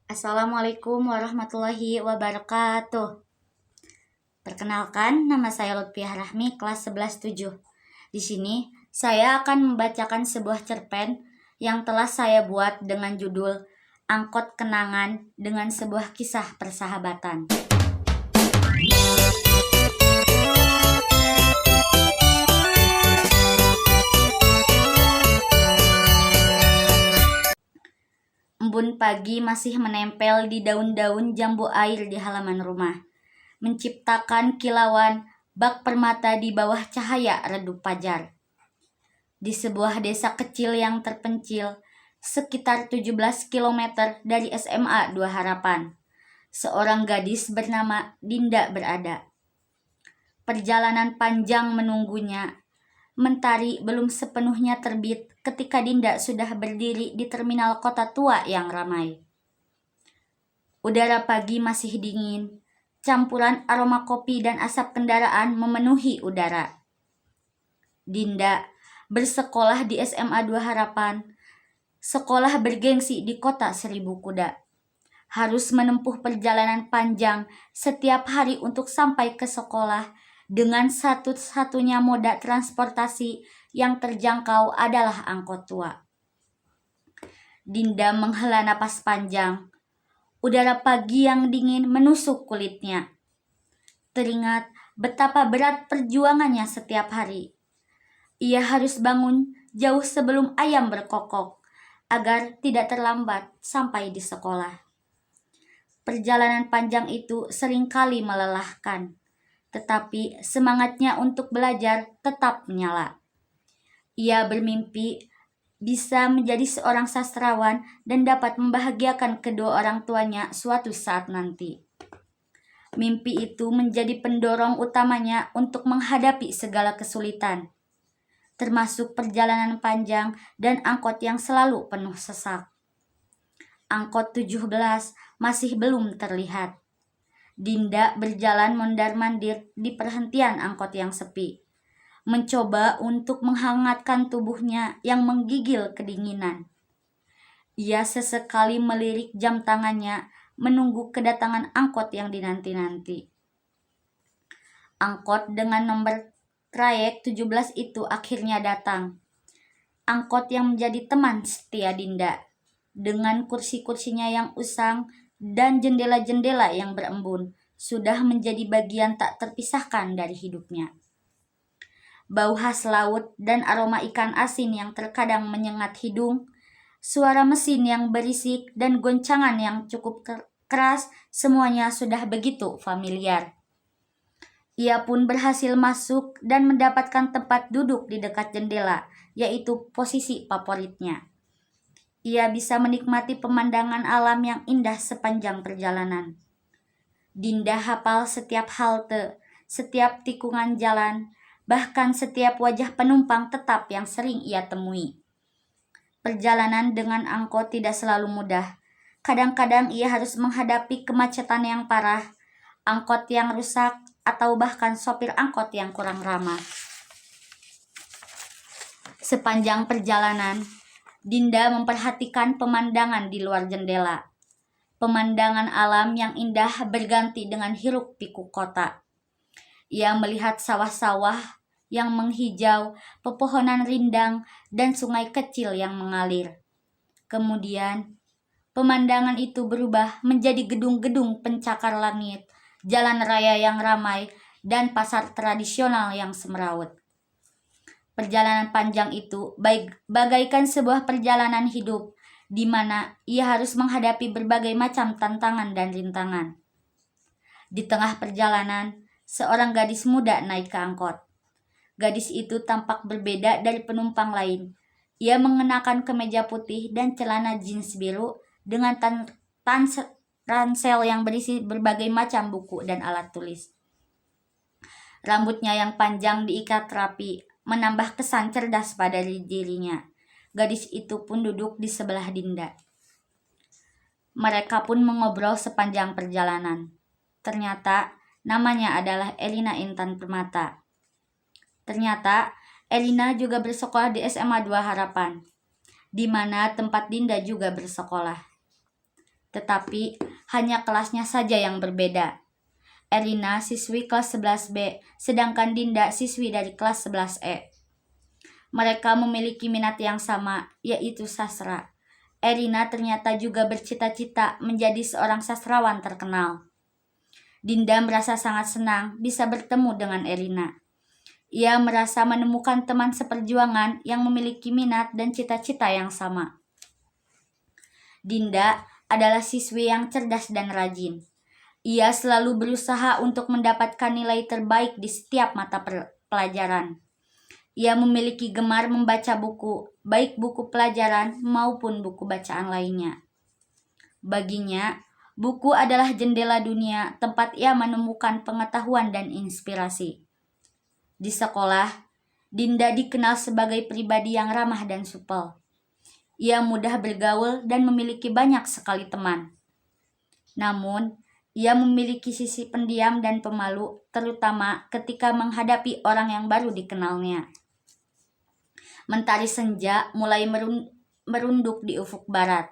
Assalamualaikum warahmatullahi wabarakatuh. Perkenalkan, nama saya Lutfiah Rahmi, kelas 11-7. Di sini, saya akan membacakan sebuah cerpen yang telah saya buat dengan judul Angkot Kenangan dengan sebuah kisah persahabatan. Embun pagi masih menempel di daun-daun jambu air di halaman rumah, menciptakan kilauan bak permata di bawah cahaya redup fajar. Di sebuah desa kecil yang terpencil, sekitar 17 km dari SMA 2 Harapan, seorang gadis bernama Dinda berada. Perjalanan panjang menunggunya. Mentari belum sepenuhnya terbit ketika Dinda sudah berdiri di terminal kota tua yang ramai. Udara pagi masih dingin. Campuran aroma kopi dan asap kendaraan memenuhi udara. Dinda bersekolah di SMA 2 Harapan, sekolah bergengsi di kota 1000 kuda. Harus menempuh perjalanan panjang setiap hari untuk sampai ke sekolah dengan satu-satunya moda transportasi yang terjangkau adalah angkot tua. Dinda menghela napas panjang. Udara pagi yang dingin menusuk kulitnya. Teringat betapa berat perjuangannya setiap hari. Ia harus bangun jauh sebelum ayam berkokok agar tidak terlambat sampai di sekolah. Perjalanan panjang itu seringkali melelahkan, tetapi semangatnya untuk belajar tetap menyala. Ia bermimpi bisa menjadi seorang sastrawan dan dapat membahagiakan kedua orang tuanya suatu saat nanti. Mimpi itu menjadi pendorong utamanya untuk menghadapi segala kesulitan, termasuk perjalanan panjang dan angkot yang selalu penuh sesak. Angkot 17 masih belum terlihat. Dinda berjalan mondar-mandir di perhentian angkot yang sepi, mencoba untuk menghangatkan tubuhnya yang menggigil kedinginan. Ia sesekali melirik jam tangannya menunggu kedatangan angkot yang dinanti-nanti. Angkot dengan nomor trayek 17 itu akhirnya datang. Angkot yang menjadi teman setia Dinda, dengan kursi-kursinya yang usang dan jendela-jendela yang berembun, sudah menjadi bagian tak terpisahkan dari hidupnya. Bau khas laut dan aroma ikan asin yang terkadang menyengat hidung, suara mesin yang berisik dan goncangan yang cukup keras, semuanya sudah begitu familiar. Ia pun berhasil masuk dan mendapatkan tempat duduk di dekat jendela, yaitu posisi favoritnya. Ia bisa menikmati pemandangan alam yang indah sepanjang perjalanan. Dinda hafal setiap halte, setiap tikungan jalan, bahkan setiap wajah penumpang tetap yang sering ia temui. Perjalanan dengan angkot tidak selalu mudah. Kadang-kadang ia harus menghadapi kemacetan yang parah, angkot yang rusak, atau bahkan sopir angkot yang kurang ramah. Sepanjang perjalanan, Dinda memperhatikan pemandangan di luar jendela. Pemandangan alam yang indah berganti dengan hiruk-pikuk kota. Ia melihat sawah-sawah yang menghijau, pepohonan rindang, dan sungai kecil yang mengalir. Kemudian, pemandangan itu berubah menjadi gedung-gedung pencakar langit, jalan raya yang ramai, dan pasar tradisional yang semrawut. Perjalanan panjang itu bagaikan sebuah perjalanan hidup, di mana ia harus menghadapi berbagai macam tantangan dan rintangan. Di tengah perjalanan, seorang gadis muda naik ke angkot. Gadis itu tampak berbeda dari penumpang lain. Ia mengenakan kemeja putih dan celana jeans biru dengan ransel yang berisi berbagai macam buku dan alat tulis. Rambutnya yang panjang diikat rapi, menambah kesan cerdas pada dirinya. Gadis itu pun duduk di sebelah Dinda. Mereka pun mengobrol sepanjang perjalanan. Ternyata namanya adalah Elina Intan Permata. Ternyata Elina juga bersekolah di SMA 2 Harapan, di mana tempat Dinda juga bersekolah. tetapi hanya kelasnya saja yang berbeda. Erina siswi kelas 11B, sedangkan Dinda siswi dari kelas 11E. Mereka memiliki minat yang sama, yaitu sastra. Erina ternyata juga bercita-cita menjadi seorang sastrawan terkenal. Dinda merasa sangat senang bisa bertemu dengan Erina. Ia merasa menemukan teman seperjuangan yang memiliki minat dan cita-cita yang sama. Dinda adalah siswi yang cerdas dan rajin. Ia selalu berusaha untuk mendapatkan nilai terbaik di setiap mata pelajaran. Ia memiliki gemar membaca buku, baik buku pelajaran maupun buku bacaan lainnya. Baginya, buku adalah jendela dunia tempat ia menemukan pengetahuan dan inspirasi. Di sekolah, Dinda dikenal sebagai pribadi yang ramah dan supel. Ia mudah bergaul dan memiliki banyak sekali teman. Namun, ia memiliki sisi pendiam dan pemalu, terutama ketika menghadapi orang yang baru dikenalnya. Mentari senja mulai merunduk di ufuk barat,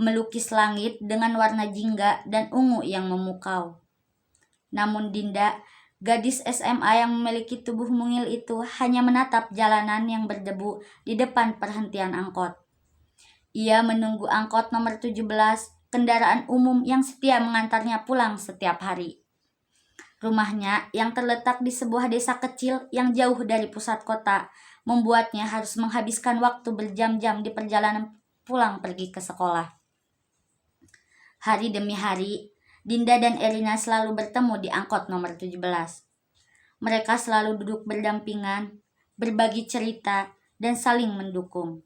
melukis langit dengan warna jingga dan ungu yang memukau. Namun Dinda, gadis SMA yang memiliki tubuh mungil itu, hanya menatap jalanan yang berdebu di depan perhentian angkot. Ia menunggu angkot nomor 17, kendaraan umum yang setia mengantarnya pulang setiap hari. Rumahnya yang terletak di sebuah desa kecil yang jauh dari pusat kota membuatnya harus menghabiskan waktu berjam-jam di perjalanan pulang pergi ke sekolah. Hari demi hari, Dinda dan Erina selalu bertemu di angkot nomor 17. Mereka selalu duduk berdampingan, berbagi cerita, dan saling mendukung.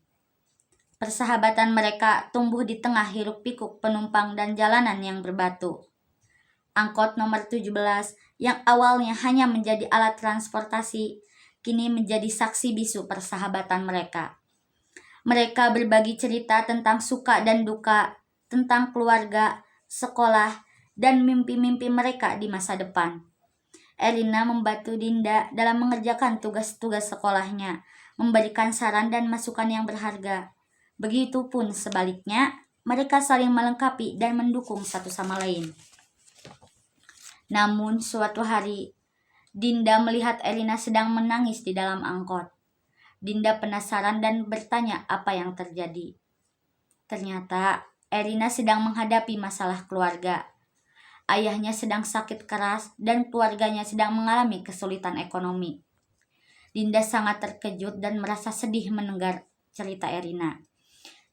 Persahabatan mereka tumbuh di tengah hiruk-pikuk penumpang dan jalanan yang berbatu. Angkot nomor 17 yang awalnya hanya menjadi alat transportasi, kini menjadi saksi bisu persahabatan mereka. Mereka berbagi cerita tentang suka dan duka, tentang keluarga, sekolah, dan mimpi-mimpi mereka di masa depan. Erina membantu Dinda dalam mengerjakan tugas-tugas sekolahnya, memberikan saran dan masukan yang berharga. Begitupun sebaliknya, mereka saling melengkapi dan mendukung satu sama lain. Namun suatu hari, Dinda melihat Erina sedang menangis di dalam angkot. Dinda penasaran dan bertanya apa yang terjadi. Ternyata Erina sedang menghadapi masalah keluarga. Ayahnya sedang sakit keras dan keluarganya sedang mengalami kesulitan ekonomi. Dinda sangat terkejut dan merasa sedih mendengar cerita Erina.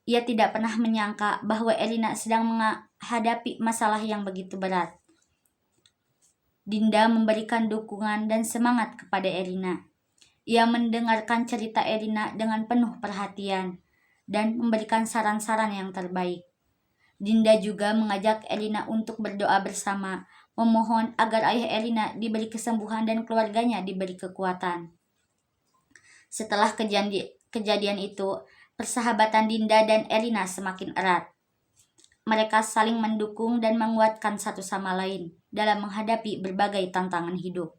Ia tidak pernah menyangka bahwa Erina sedang menghadapi masalah yang begitu berat. Dinda memberikan dukungan dan semangat kepada Erina. Ia mendengarkan cerita Erina dengan penuh perhatian dan memberikan saran-saran yang terbaik. Dinda juga mengajak Erina untuk berdoa bersama, memohon agar ayah Erina diberi kesembuhan dan keluarganya diberi kekuatan. Setelah kejadian itu, persahabatan Dinda dan Erina semakin erat. Mereka saling mendukung dan menguatkan satu sama lain dalam menghadapi berbagai tantangan hidup.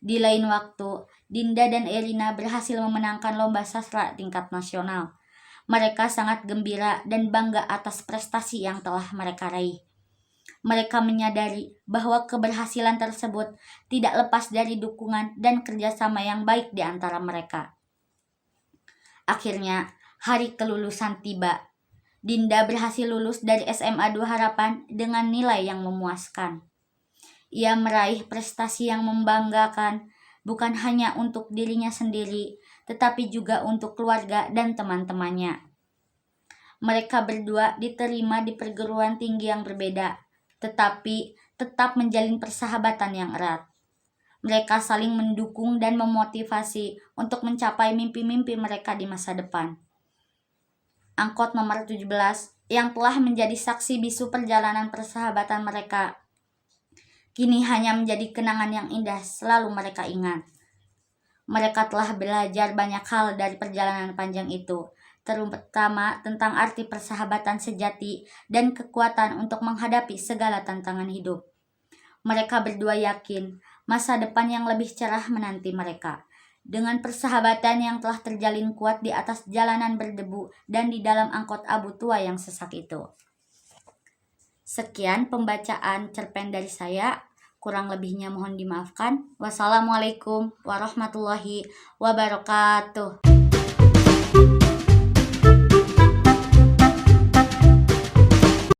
Di lain waktu, Dinda dan Erina berhasil memenangkan lomba sastra tingkat nasional. Mereka sangat gembira dan bangga atas prestasi yang telah mereka raih. Mereka menyadari bahwa keberhasilan tersebut tidak lepas dari dukungan dan kerjasama yang baik di antara mereka. Akhirnya, hari kelulusan tiba. Dinda berhasil lulus dari SMA 2 Harapan dengan nilai yang memuaskan. Ia meraih prestasi yang membanggakan, bukan hanya untuk dirinya sendiri, tetapi juga untuk keluarga dan teman-temannya. Mereka berdua diterima di perguruan tinggi yang berbeda, tetapi tetap menjalin persahabatan yang erat. Mereka saling mendukung dan memotivasi untuk mencapai mimpi-mimpi mereka di masa depan. Angkot nomor 17 yang telah menjadi saksi bisu perjalanan persahabatan mereka, kini hanya menjadi kenangan yang indah selalu mereka ingat. Mereka telah belajar banyak hal dari perjalanan panjang itu, terutama tentang arti persahabatan sejati dan kekuatan untuk menghadapi segala tantangan hidup. Mereka berdua yakin masa depan yang lebih cerah menanti mereka. Dengan persahabatan yang telah terjalin kuat di atas jalanan berdebu dan di dalam angkot abu tua yang sesak itu. Sekian pembacaan cerpen dari saya. Kurang lebihnya mohon dimaafkan. Wassalamualaikum warahmatullahi wabarakatuh.